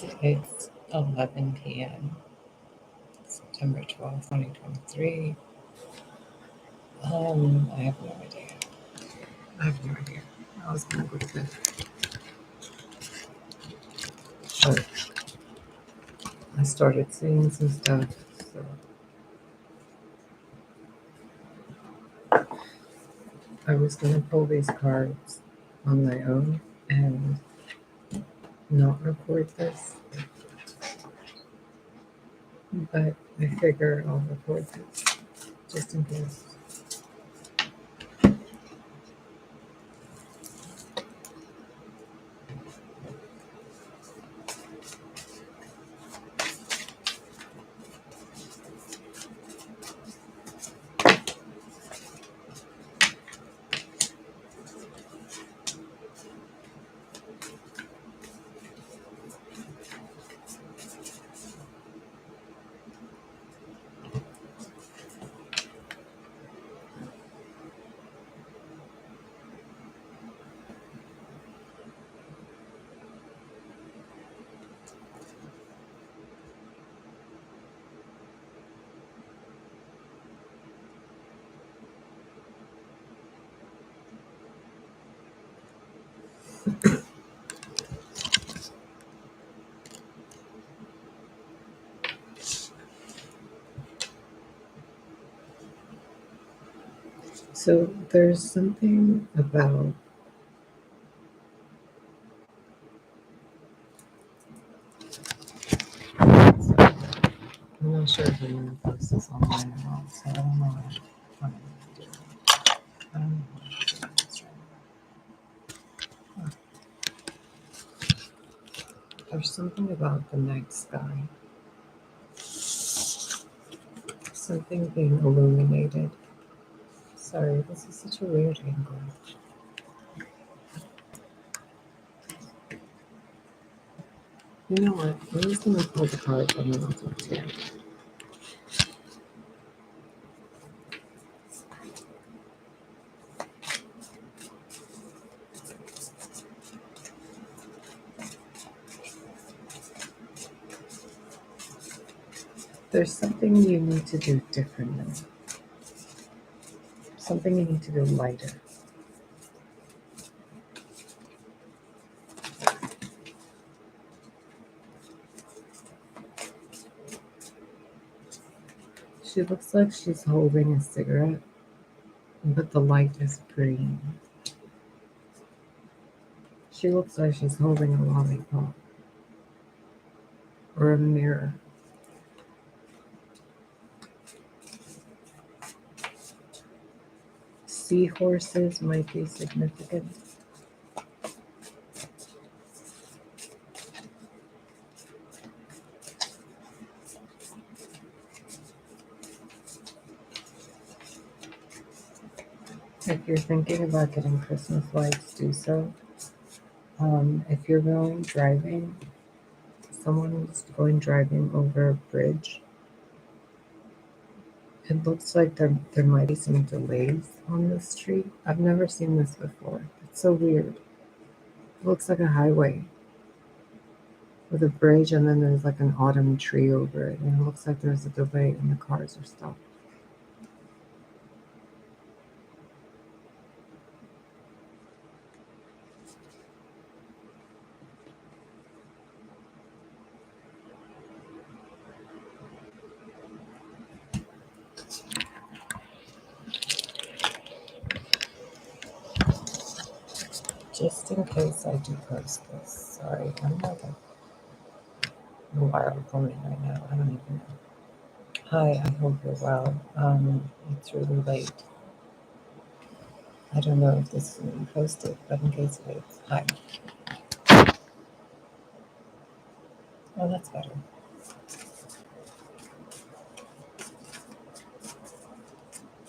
It's 11 p.m. September 12th, 2023. I have no idea. I was gonna go to bed. But I started seeing some stuff, so I was gonna pull these cards on my own and not record this, but I figure I'll record this just in case. So there's something about I'm not sure if any of this is online or not, so I don't know what I'm doing. I don't know what I'm doing this right now. There's something about the night sky, something being illuminated. Sorry, this is such a weird angle. You know what? I'm just gonna pull the cards and then I'll talk to you. There's something you need to do differently. Something you need to do lighter. She looks like she's holding a cigarette, but the light is green. She looks like she's holding a lollipop or a mirror. Seahorses might be significant. If you're thinking about getting Christmas lights, do so. If you're going driving, someone's going driving over a bridge. It looks like there might be some delays on the street. I've never seen this before. It's so weird. It looks like a highway with a bridge, and then there's like an autumn tree over it, and it looks like there's a delay and the cars are stopped. Just in case I do post this. Sorry, I'm like a wild woman right now. I don't even know. Hi, I hope you're well. It's really late. I don't know if this is going to be posted, but in case it is, hi. Oh, that's better.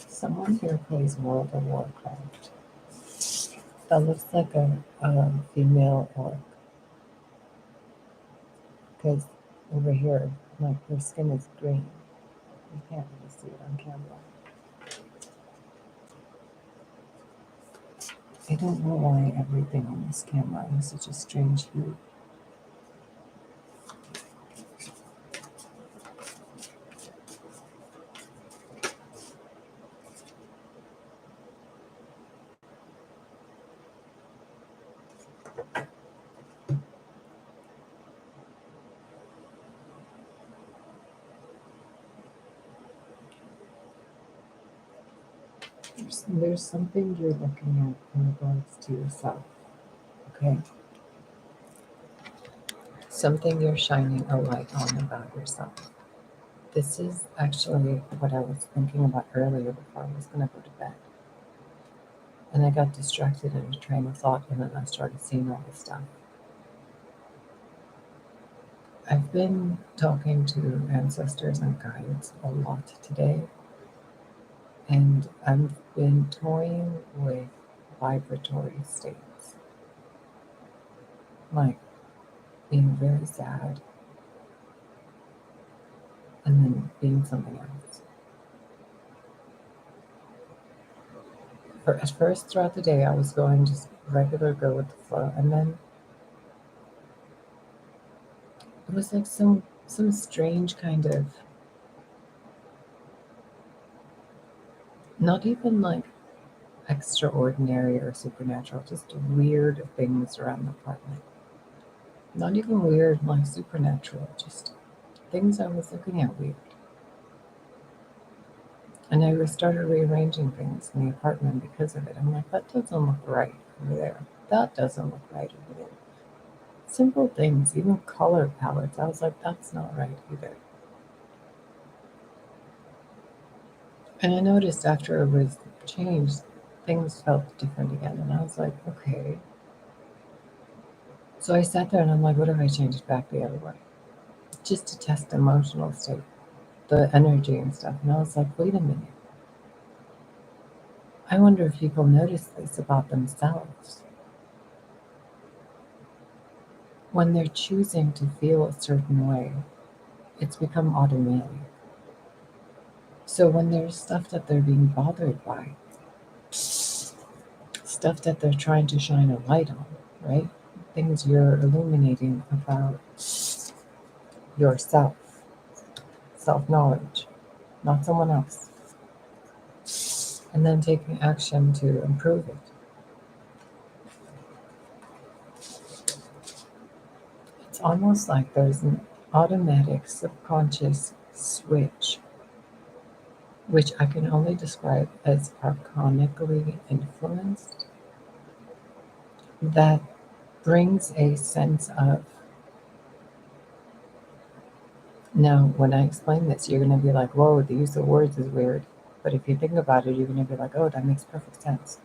Someone here plays World of Warcraft. That looks like a female orc. Because over here, like her skin is green. You can't really see it on camera. I don't know why everything on this camera has such a strange hue. there's something you're looking at in regards to yourself, okay? Something you're shining a light on about yourself. This is actually what I was thinking about earlier before I was going to go to bed. And I got distracted in a train of thought, and then I started seeing all this stuff. I've been talking to ancestors and guides a lot today, and I've been toying with vibratory states, like being very sad and then being something else. At first, throughout the day, I was going just regular, go with the flow, and then it was like some strange kind of, not even like extraordinary or supernatural, just weird things around the apartment. Not even weird like supernatural, just things I was looking at weird. And I started rearranging things in the apartment because of it. I'm like, that doesn't look right over there. That doesn't look right over there. Simple things, even color palettes. I was like, that's not right either. And I noticed after it was changed, things felt different again. And I was like, okay. So I sat there and I'm like, what if I change it back the other way? Just to test emotional state, the energy and stuff. And I was like, wait a minute. I wonder if people notice this about themselves. When they're choosing to feel a certain way, it's become automatic. So when there's stuff that they're being bothered by, stuff that they're trying to shine a light on, right? Things you're illuminating about yourself, self knowledge, not someone else, and then taking action to improve it. It's almost like there's an automatic subconscious switch, which I can only describe as archonically influenced, that brings a sense of. Now, when I explain this, you're going to be like, whoa, the use of words is weird. But if you think about it, you're going to be like, oh, that makes perfect sense.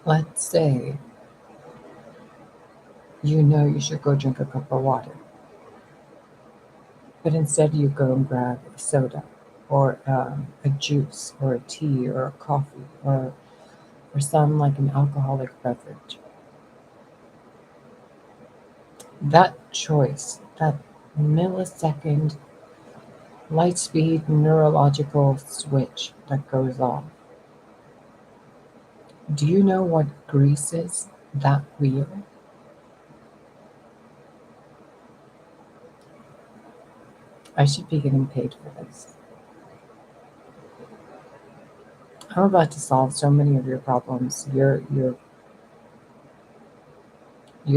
Let's say you know you should go drink a cup of water, but instead you go and grab a soda or a juice or a tea or a coffee or some like an alcoholic beverage. That choice, that millisecond light speed neurological switch that goes off. Do you know what greases that wheel? I should be getting paid for this. I'm about to solve so many of your problems. Your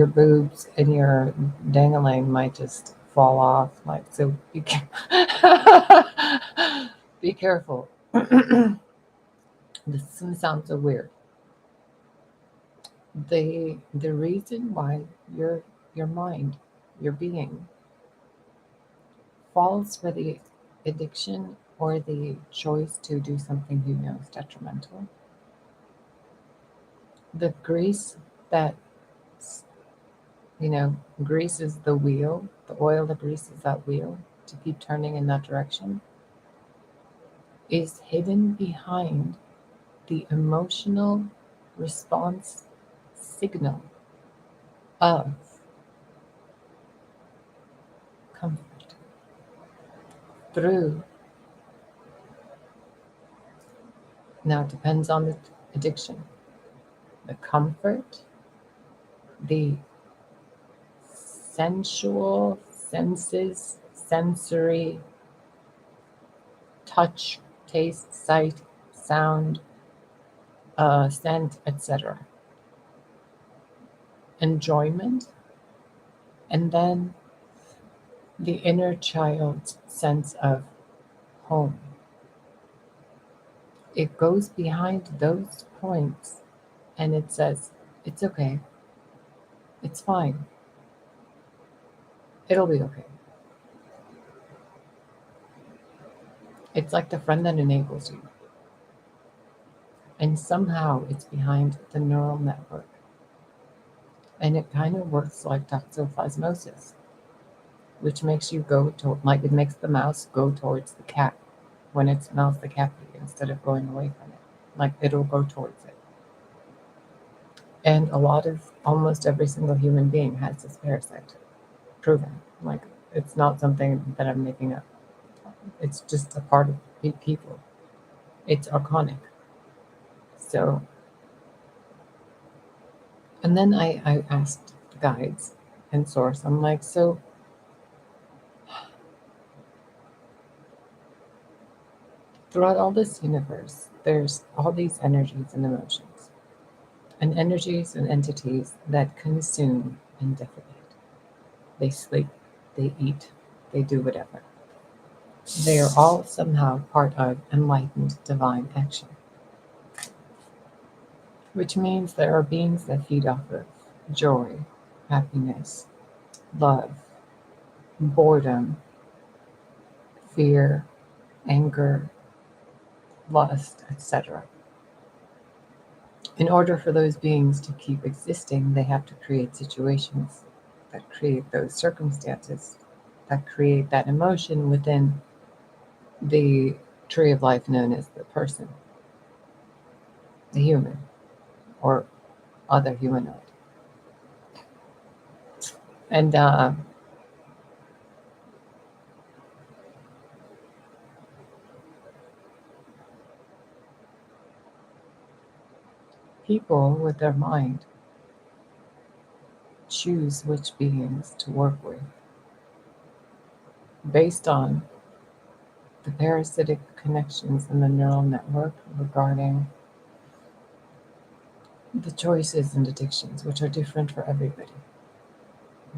boobs and your dangling might just fall off. Like so, be careful. This sounds so weird. The reason why your mind, your being, falls for the addiction or the choice to do something you know is detrimental. The grease that greases the wheel, the oil that greases that wheel to keep turning in that direction, is hidden behind the emotional response signal of comfort through. Now it depends on the addiction. The comfort, the sensual senses, sensory, touch, taste, sight, sound, scent, etc. Enjoyment, and then the inner child's sense of home. It goes behind those points and it says, it's okay, it's fine, it'll be okay. It's like the friend that enables you. And somehow it's behind the neural network. And it kind of works like toxoplasmosis, which makes you go to, like it makes the mouse go towards the cat when it smells the cat food instead of going away from it. Like it'll go towards it. And almost every single human being has this parasite. Proven. Like it's not something that I'm making up. It's just a part of people. It's archonic. So, and then I asked the guides and source, I'm like, so throughout all this universe, there's all these energies and emotions, and energies and entities that consume and defecate. They sleep, they eat, they do whatever. They are all somehow part of enlightened divine action, which means there are beings that feed off of joy, happiness, love, boredom, fear, anger, lust, etc. In order for those beings to keep existing, they have to create situations that create those circumstances, that create that emotion within the tree of life known as the person, the human, or other humanoid. And people with their mind choose which beings to work with based on the parasitic connections in the neural network regarding the choices and addictions, which are different for everybody.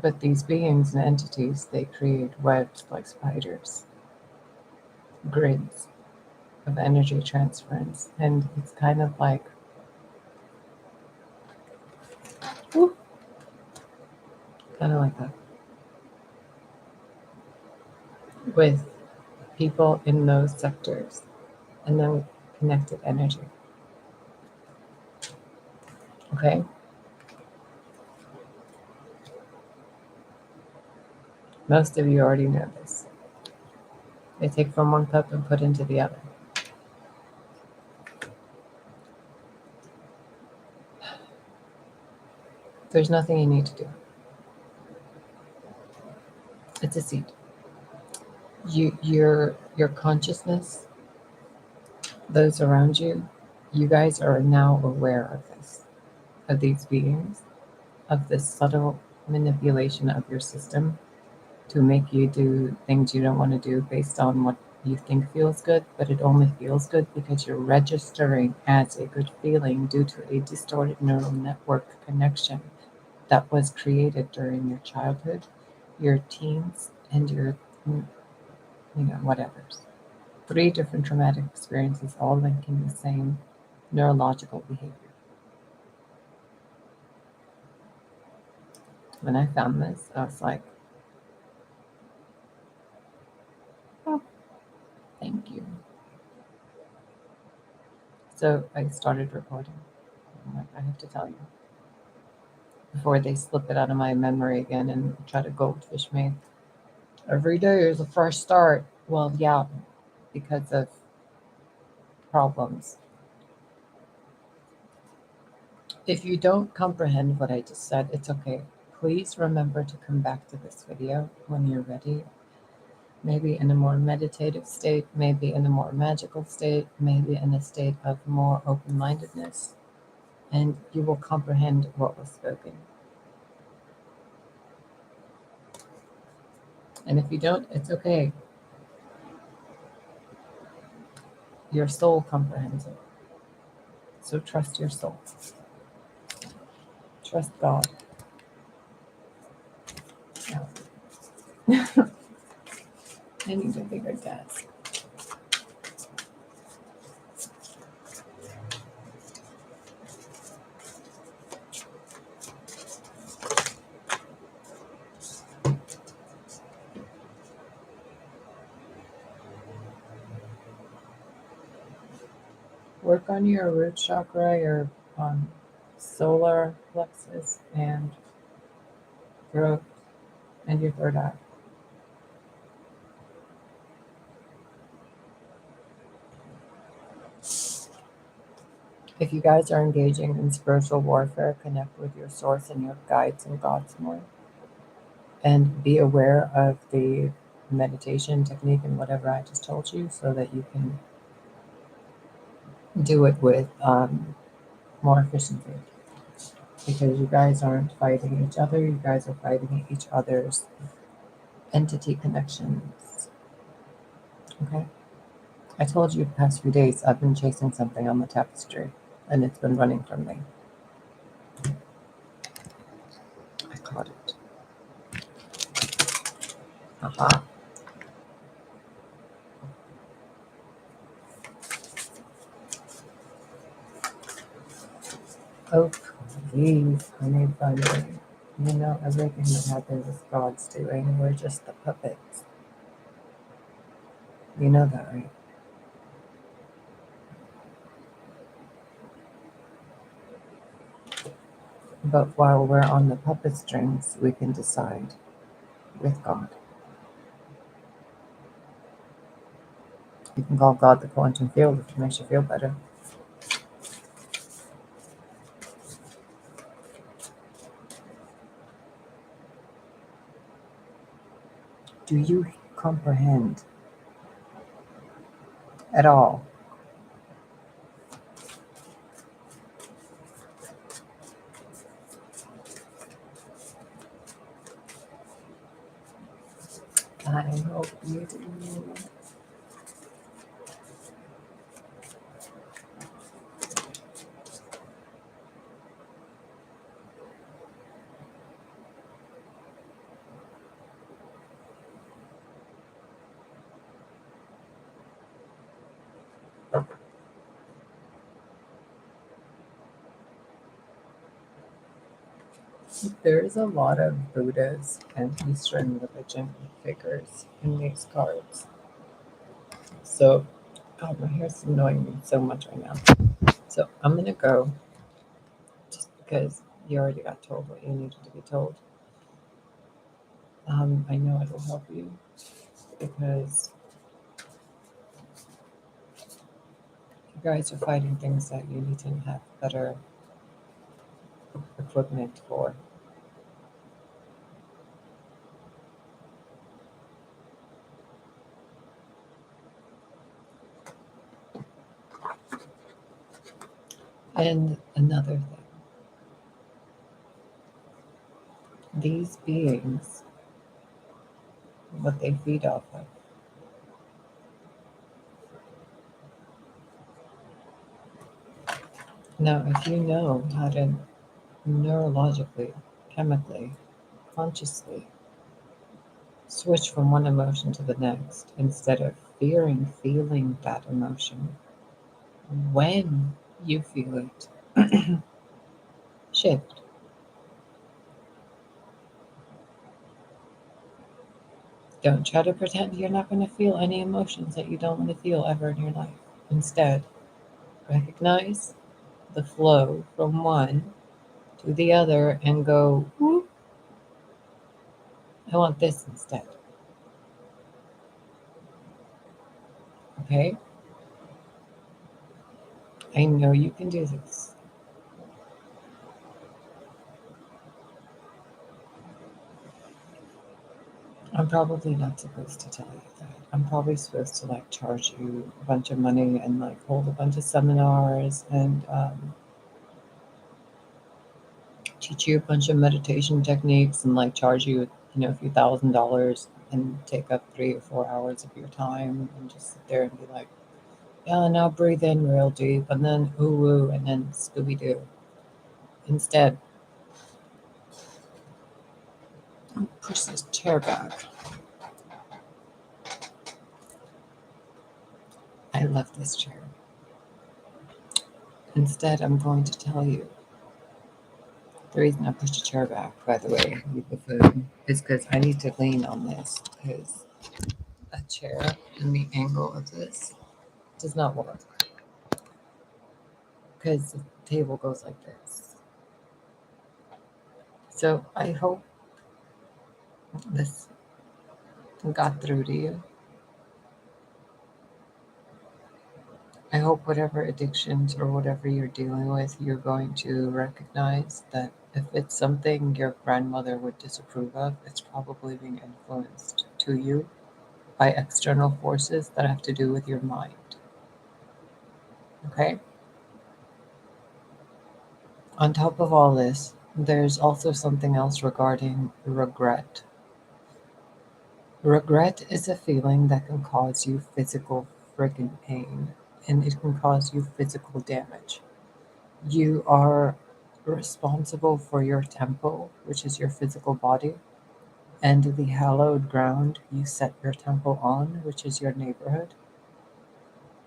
But these beings and entities, they create webs like spiders, grids of energy transference. And it's kind of like, whoop, kind of like that, with people in those sectors and then connected energy. Okay? Most of you already know this. They take from one cup and put into the other. There's nothing you need to do. It's a seed. Your consciousness, those around you, you guys are now aware of this, of these beings, of this subtle manipulation of your system to make you do things you don't want to do based on what you think feels good, but it only feels good because you're registering as a good feeling due to a distorted neural network connection that was created during your childhood, your teens, and your, whatevers. 3 different traumatic experiences all linking the same neurological behavior. When I found this, I was like, oh, thank you. So I started recording. I'm like, I have to tell you before they slip it out of my memory again and try to goldfish me. Every day is a fresh start. Well, yeah, because of problems. If you don't comprehend what I just said, it's okay. Please remember to come back to this video when you're ready. Maybe in a more meditative state, maybe in a more magical state, maybe in a state of more open-mindedness, and you will comprehend what was spoken. And if you don't, it's okay. Your soul comprehends it. So trust your soul. Trust God. Yeah. I need a bigger desk. Work on your root chakra, your solar plexus, and throat, and your third eye. If you guys are engaging in spiritual warfare, connect with your source and your guides and gods more. And be aware of the meditation technique and whatever I just told you so that you can do it with more efficiency. Because you guys aren't fighting each other, you guys are fighting each other's entity connections. Okay? I told you the past few days I've been chasing something on the tapestry and it's been running from me. I caught it. Aha. Oh, please, honey bunny. You know, everything that happens is God's doing. We're just the puppets. You know that, right? But while we're on the puppet strings, we can decide with God. You can call God the quantum field if it makes you feel better. Do you comprehend at all? I hope you do. There's a lot of Buddhas and Eastern religion figures in these cards. So, God, my hair's annoying me so much right now. So, I'm going to go just because you already got told what you needed to be told. I know it'll help you because you guys are fighting things that you need to have better equipment for. And another thing, these beings, what they feed off of. Now, if you know how to neurologically, chemically, consciously switch from one emotion to the next instead of feeling that emotion, when you feel it, shift. Don't try to pretend you're not going to feel any emotions that you don't want to feel ever in your life. Instead, recognize the flow from one to the other and go, whoop, I want this instead. Okay? I know you can do this. I'm probably not supposed to tell you that. I'm probably supposed to like charge you a bunch of money and like hold a bunch of seminars and teach you a bunch of meditation techniques and like charge you, a few $1,000s and take up 3 or 4 hours of your time and just sit there and be like, yeah, now breathe in real deep and then ooh ooh and then Scooby Doo. Instead, push this chair back. I love this chair. Instead, I'm going to tell you the reason I pushed the chair back, by the way, with the food, is because I need to lean on this because a chair and the angle of this does not work because the table goes like this. So I hope this got through to you. I hope whatever addictions or whatever you're dealing with, you're going to recognize that if it's something your grandmother would disapprove of, it's probably being influenced to you by external forces that have to do with your mind. Okay? On top of all this, there's also something else regarding regret. Regret is a feeling that can cause you physical freaking pain, and it can cause you physical damage. You are responsible for your temple, which is your physical body, and the hallowed ground you set your temple on, which is your neighborhood.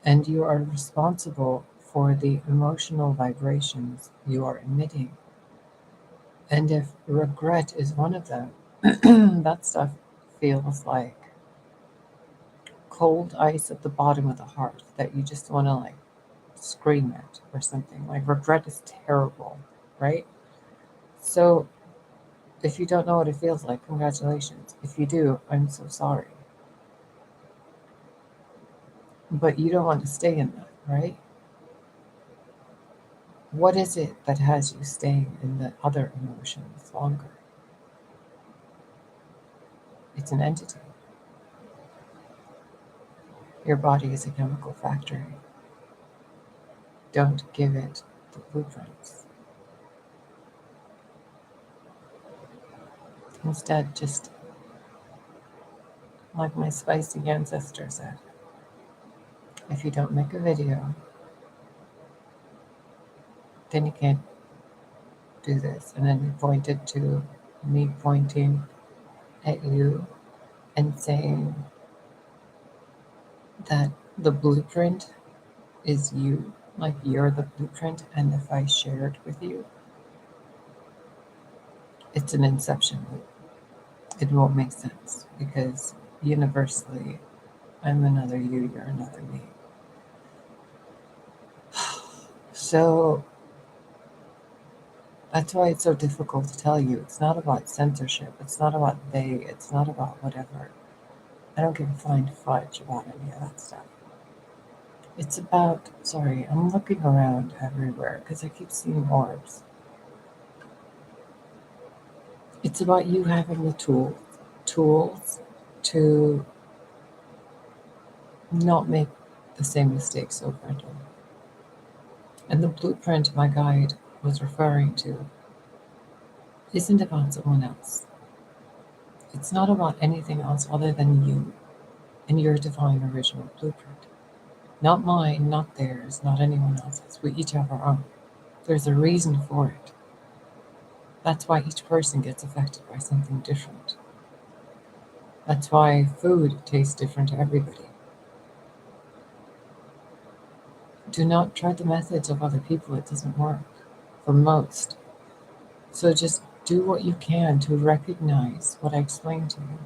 And you are responsible for the emotional vibrations you are emitting. And if regret is one of them, that stuff feels like cold ice at the bottom of the heart that you just want to like scream at or something. Like regret is terrible, right? So if you don't know what it feels like, congratulations. If you do, I'm so sorry. But you don't want to stay in that, right? What is it that has you staying in the other emotions longer? It's an entity. Your body is a chemical factory. Don't give it the blueprints. Instead, just like my spicy ancestor said, if you don't make a video, then you can't do this. And then he pointed to me pointing at you and saying that the blueprint is you, like you're the blueprint. And if I shared with you, it's an inception loop. It won't make sense because universally, I'm another you, you're another me. So that's why it's so difficult to tell you. It's not about censorship. It's not about they. It's not about whatever. I don't give a flying fudge about any of that stuff. It's about, sorry, I'm looking around everywhere because I keep seeing orbs. It's about you having the tools to not make the same mistakes over again. And the blueprint my guide was referring to isn't about someone else. It's not about anything else other than you and your divine original blueprint. Not mine, not theirs, not anyone else's. We each have our own. There's a reason for it. That's why each person gets affected by something different. That's why food tastes different to everybody. Do not try the methods of other people. It doesn't work for most. So just do what you can to recognize what I explained to you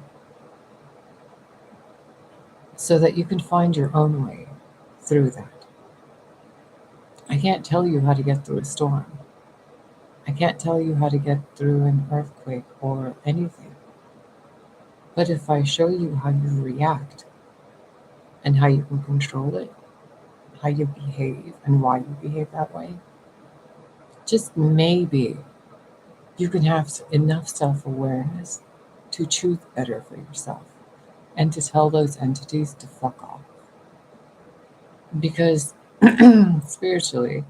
so that you can find your own way through that. I can't tell you how to get through a storm. I can't tell you how to get through an earthquake or anything. But if I show you how you react and how you can control it, how you behave and why you behave that way, just maybe you can have enough self-awareness to choose better for yourself and to tell those entities to fuck off. Because spiritually,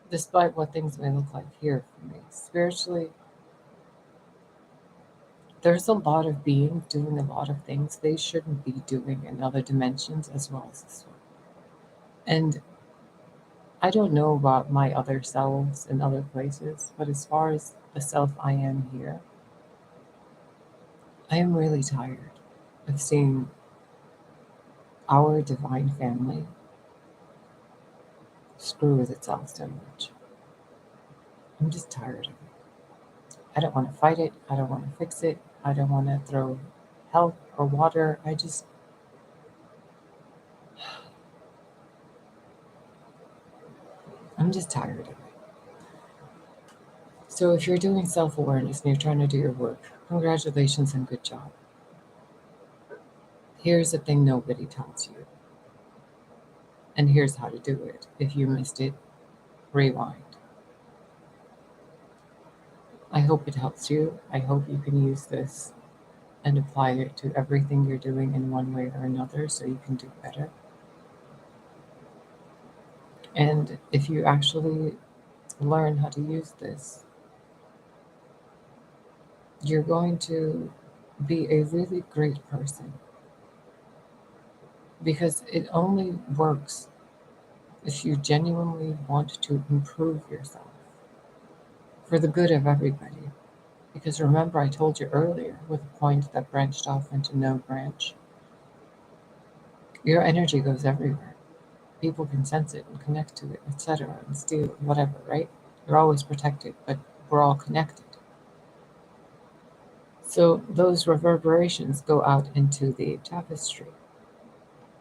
despite what things may look like here for me, spiritually, there's a lot of beings doing a lot of things they shouldn't be doing in other dimensions as well as this one. And I don't know about my other selves in other places, but as far as the self I am here, I am really tired of seeing Our divine family screws itself so much. I'm just tired of it. I don't want to fight it. I don't want to fix it. I don't want to throw help or water. I'm just tired of it. So if you're doing self-awareness and you're trying to do your work, congratulations and good job. Here's the thing nobody tells you. And here's how to do it. If you missed it, rewind. I hope it helps you. I hope you can use this and apply it to everything you're doing in one way or another so you can do better. And if you actually learn how to use this, you're going to be a really great person because it only works if you genuinely want to improve yourself for the good of everybody. Because remember, I told you earlier with a point that branched off into no branch, your energy goes everywhere. People can sense it and connect to it, etc., and steal it, whatever, right? You're always protected, but we're all connected. So those reverberations go out into the tapestry,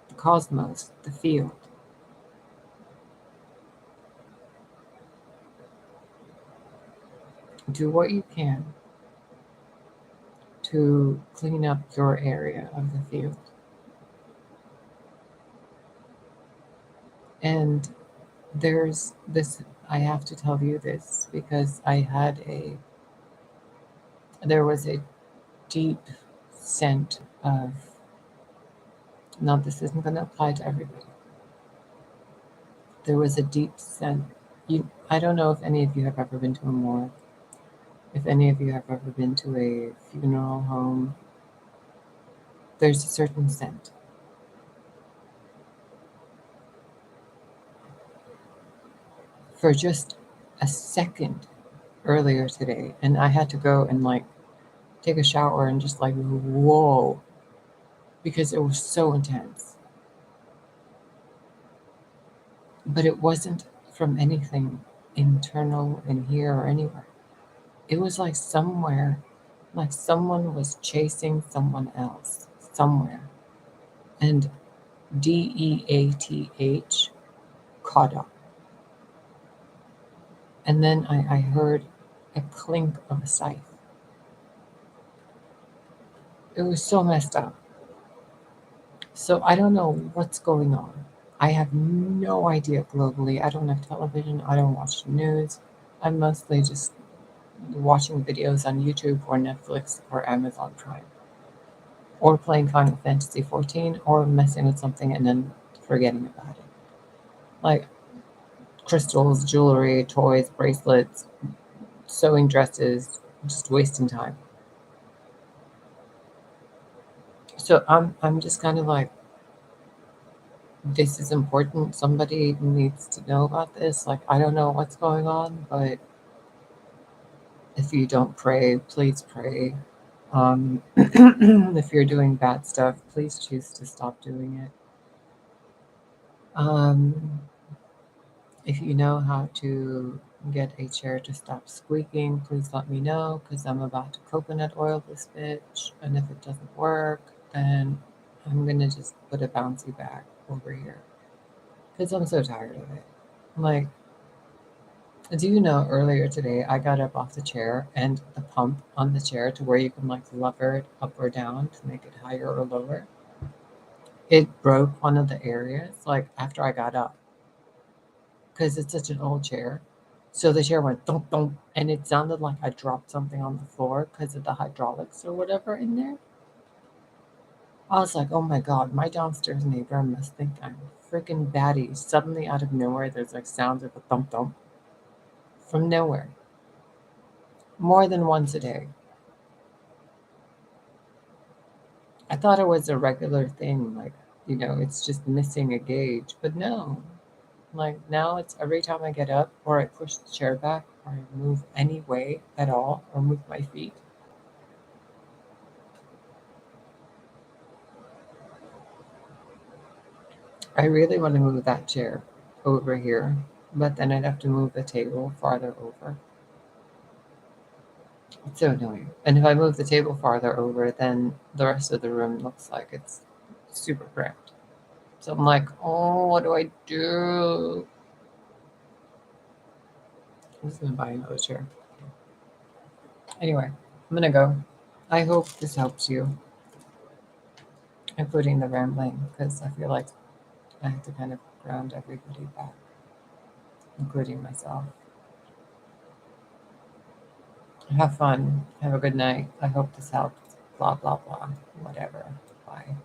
the cosmos, the field. Do what you can to clean up your area of the field. And there's this, I have to tell you this because there was a deep scent of, now this isn't going to apply to everybody. There was a deep scent. I don't know if any of you have ever been to a morgue, if any of you have ever been to a funeral home. There's a certain scent. For just a second earlier today, and I had to go and take a shower and just whoa, because it was so intense. But it wasn't from anything internal in here or anywhere. It was like somewhere, like someone was chasing someone else somewhere. And DEATH caught up. And then I heard a clink of a scythe. It was so messed up. So I don't know what's going on. I have no idea globally. I don't have television. I don't watch the news. I'm mostly just watching videos on YouTube or Netflix or Amazon Prime. Or playing Final Fantasy 14 or messing with something and then forgetting about it. Like crystals, jewelry, toys, bracelets, sewing dresses, just wasting time. So I'm just kind of like, this is important. Somebody needs to know about this. Like, I don't know what's going on, but if you don't pray, please pray. If you're doing bad stuff, please choose to stop doing it. Um, if you know how to get a chair to stop squeaking, please let me know because I'm about to coconut oil this bitch. And if it doesn't work, then I'm going to just put a bouncy back over here because I'm so tired of it. Like, do you know earlier today I got up off the chair and the pump on the chair to where you can lever it up or down to make it higher or lower? It broke one of the areas after I got up because it's such an old chair. So the chair went thump thump and it sounded like I dropped something on the floor because of the hydraulics or whatever in there. I was like, oh my God, my downstairs neighbor must think I'm freaking batty. Suddenly out of nowhere, there's sounds of a thump thump from nowhere. More than once a day. I thought it was a regular thing, it's just missing a gauge. But no, now it's every time I get up or I push the chair back or I move any way at all or move my feet. I really want to move that chair over here, but then I'd have to move the table farther over. It's so annoying. And if I move the table farther over, then the rest of the room looks like it's super cramped. So I'm like, oh, what do I do? I'm just gonna buy another chair. Anyway, I'm gonna go. I hope this helps you, including the rambling, because I feel like I have to kind of ground everybody back, including myself. Have fun. Have a good night. I hope this helps. Blah, blah, blah. Whatever. Bye.